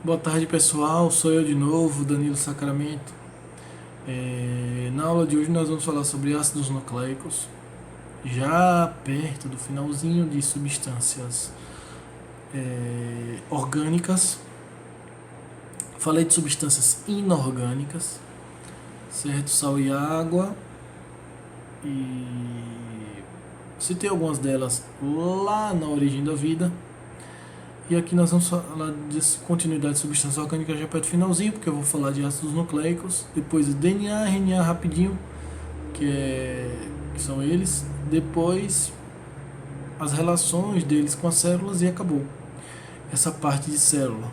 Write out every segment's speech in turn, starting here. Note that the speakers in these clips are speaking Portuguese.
Boa tarde, pessoal. Sou eu de novo, Danilo Sacramento. Na aula de hoje nós vamos falar sobre ácidos nucleicos, já perto do finalzinho de substâncias orgânicas. Falei de substâncias inorgânicas, certo? Sal e água. E citei algumas delas lá na origem da vida. E aqui nós vamos falar de continuidade de substâncias orgânicas já perto do finalzinho, porque eu vou falar de ácidos nucleicos, depois DNA, RNA rapidinho, que são eles, depois as relações deles com as células e acabou. Essa parte de célula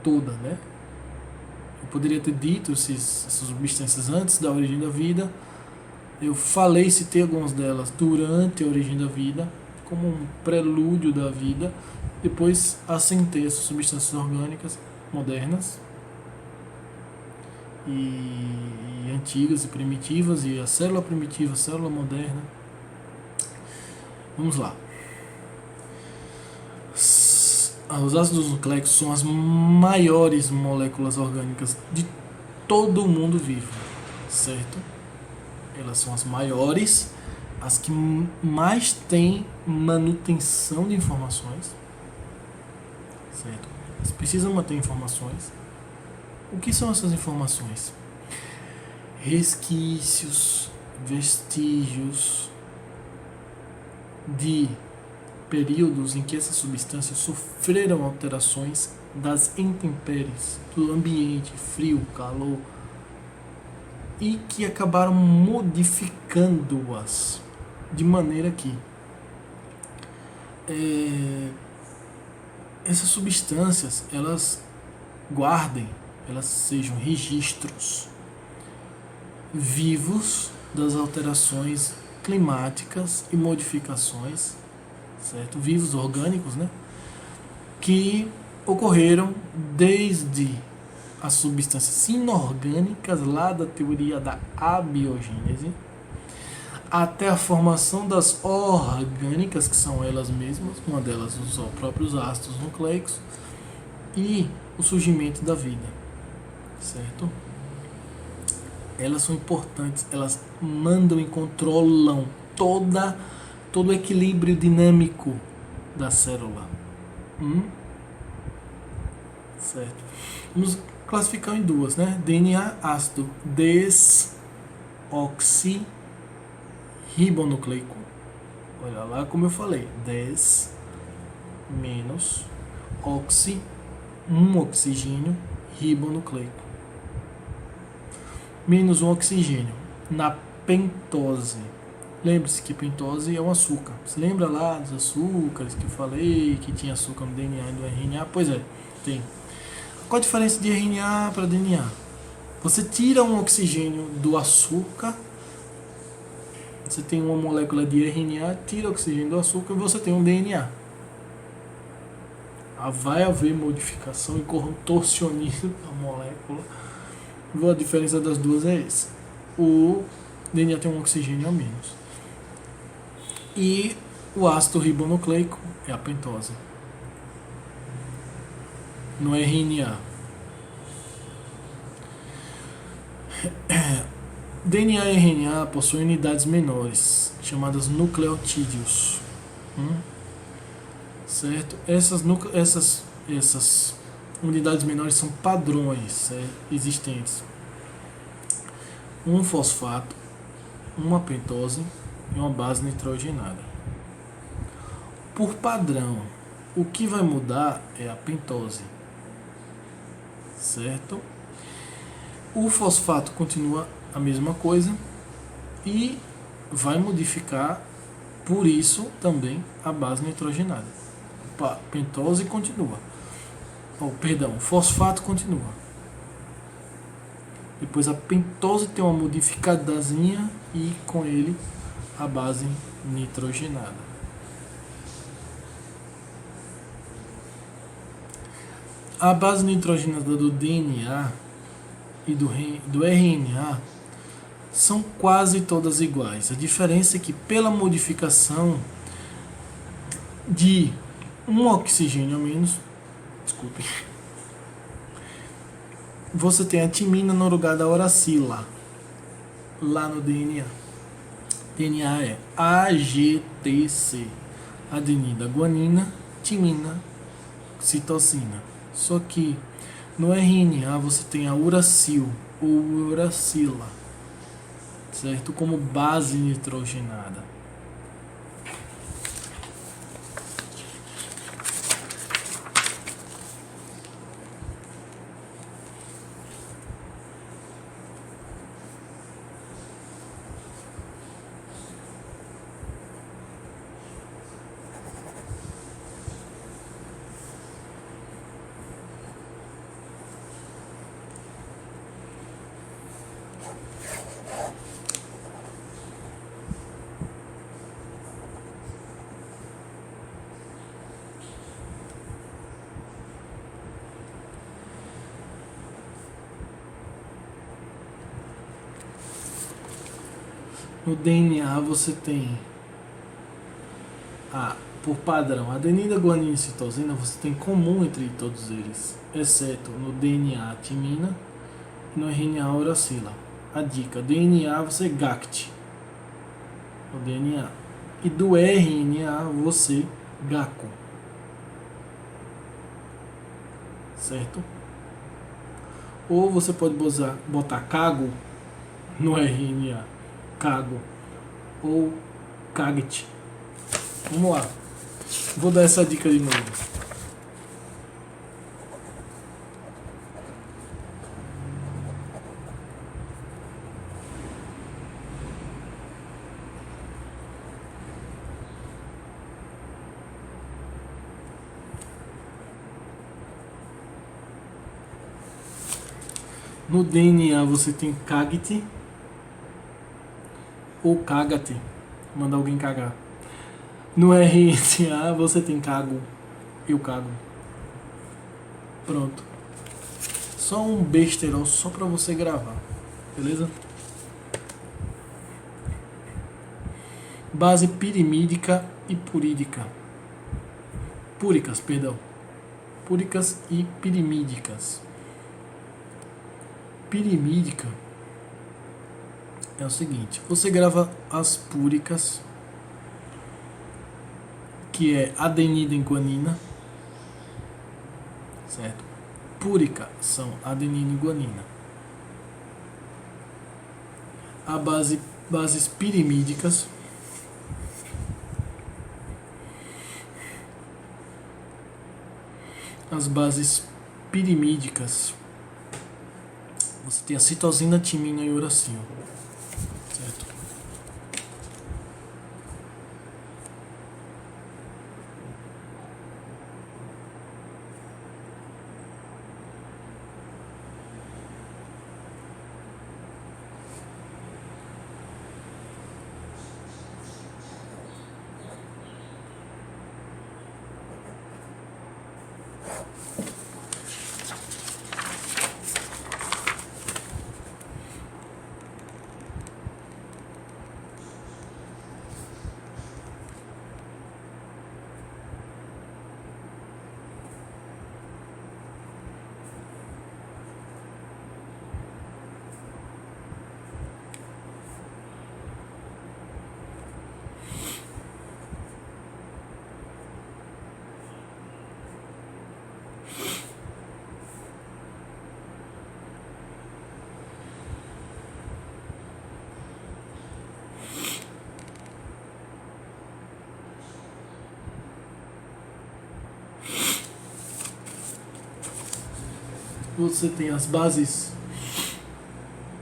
toda, né? Eu poderia ter dito essas substâncias antes da origem da vida. Eu falei, citei algumas delas durante a origem da vida, como um prelúdio da vida. Depois assentei essas substâncias orgânicas modernas e antigas e primitivas, e a célula primitiva, a célula moderna. Vamos lá. Os ácidos nucleicos são as maiores moléculas orgânicas de todo o mundo vivo, certo? Elas são as maiores, as que mais têm manutenção de informações, certo? Eles precisam manter informações. O que são essas informações? Resquícios, vestígios de períodos em que essas substâncias sofreram alterações das intempéries, do ambiente, frio, calor, e que acabaram modificando-as de maneira que essas substâncias elas guardem, elas sejam registros vivos das alterações climáticas e modificações, certo? Vivos orgânicos, né? Que ocorreram desde as substâncias inorgânicas, lá da teoria da abiogênese, até a formação das orgânicas, que são elas mesmas, uma delas os próprios ácidos nucleicos, e o surgimento da vida, certo? Elas são importantes, elas mandam e controlam todo o equilíbrio dinâmico da célula. Certo? Vamos classificar em duas, né? DNA, ácido desoxirribonucleico. Olha lá como eu falei, des menos oxi, um oxigênio, ribonucleico. Menos um oxigênio. Na pentose. Lembre-se que pentose é um açúcar. Você lembra lá dos açúcares que eu falei, que tinha açúcar no DNA e no RNA? Pois é, tem. Qual a diferença de RNA para DNA? Você tira um oxigênio do açúcar, você tem uma molécula de RNA, tira o oxigênio do açúcar e você tem um DNA. Vai haver modificação e contorcionismo da molécula. A diferença das duas é essa. O DNA tem um oxigênio a menos. E o ácido ribonucleico é a pentose. No RNA. DNA e RNA possuem unidades menores, chamadas nucleotídeos. Certo? Essas unidades menores são padrões existentes. Um fosfato, uma pentose e uma base nitrogenada. Por padrão, o que vai mudar é a pentose, certo? O fosfato continua a mesma coisa e vai modificar, por isso, também a base nitrogenada. A pentose continua. O fosfato continua. Depois a pentose tem uma modificadazinha e com ele a base nitrogenada. A base nitrogenada do DNA e do RNA são quase todas iguais. A diferença é que pela modificação de um oxigênio a menos, desculpe, você tem a timina no lugar da uracila, lá no DNA. DNA é AGTC, adenina, guanina, timina, citosina. Só que no RNA você tem a uracil ou uracila, certo? Como base nitrogenada. No DNA você tem por padrão, adenina, guanina e citosina você tem comum entre todos eles, exceto no DNA a timina e no RNA a uracila. A dica, DNA você GACT, no DNA, e do RNA você GACO, certo? Ou você pode botar CAGO no RNA, CAGO, ou CAGT. Vamos lá. Vou dar essa dica de novo. No DNA você tem CAGT ou CAGAT. Mandar alguém cagar. No RNA você tem CAGO. Eu cago. Pronto. Só um besterol só pra você gravar. Beleza? Base pirimídica e purídica. Púricas, perdão. Púricas e pirimídicas. Pirimídica é o seguinte, você grava as púricas, que é adenina e guanina, certo? Púrica são adenina e guanina. A bases pirimídicas as bases pirimídicas você tem a citosina, timina e uracil, certo? Você tem as bases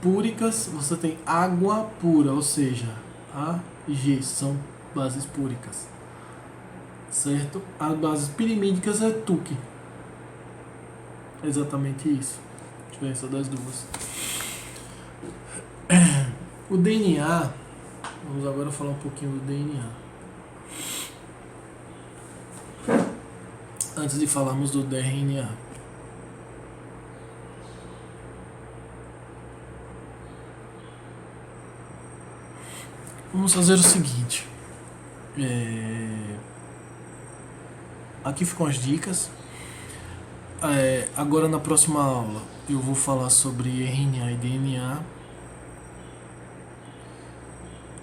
púricas, você tem água pura, ou seja, A e G são bases púricas, certo? As bases pirimídicas é TUC, exatamente isso, a diferença das duas. O DNA, vamos agora falar um pouquinho do DNA. Antes de falarmos do DNA. Vamos fazer o seguinte. Aqui ficam as dicas. Agora na próxima aula eu vou falar sobre RNA e DNA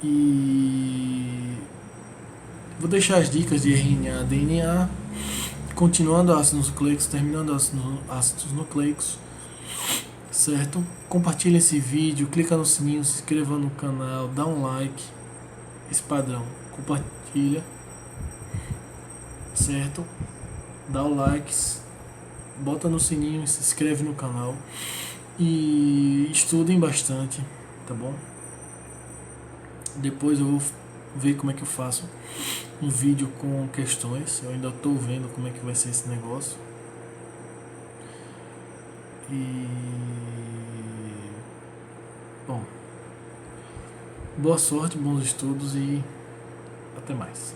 e vou deixar as dicas de RNA e DNA, continuando ácidos nucleicos, terminando ácidos nucleicos, certo? Compartilha esse vídeo, clica no sininho, se inscreva no canal, dá um like, esse padrão, compartilha, certo? Dá o like, bota no sininho, se inscreve no canal e estudem bastante, tá bom? Depois eu vou ver como é que eu faço um vídeo com questões. Eu ainda estou vendo como é que vai ser esse negócio. E bom, boa sorte, bons estudos e até mais.